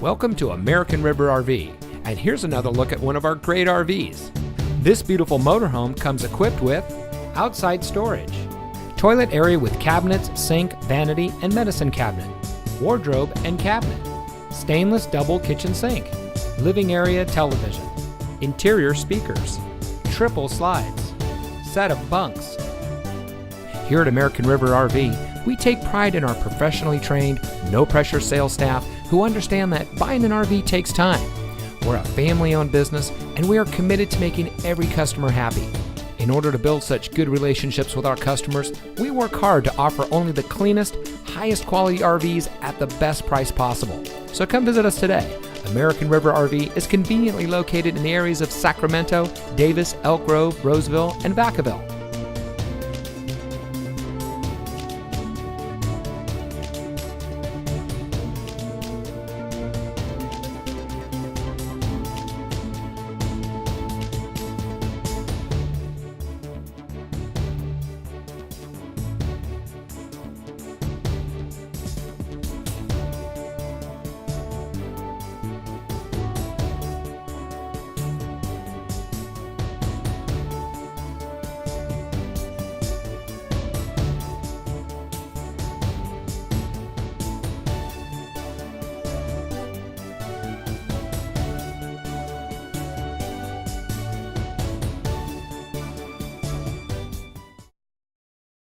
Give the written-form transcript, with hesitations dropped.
Welcome to American River RV, and here's another look at one of our great RVs. This beautiful motorhome comes equipped with outside storage, toilet area with cabinets, sink, vanity, and medicine cabinet, wardrobe and cabinet, stainless double kitchen sink, living area television, interior speakers, triple slides, set of bunks. Here at American River RV, we take pride in our professionally trained, no-pressure sales staff who understand that buying an RV takes time. We're a family-owned business, and we are committed to making every customer happy. In order to build such good relationships with our customers, we work hard to offer only the cleanest, highest quality RVs at the best price possible. So come visit us today. American River RV is conveniently located in the areas of Sacramento, Davis, Elk Grove, Roseville, and Vacaville.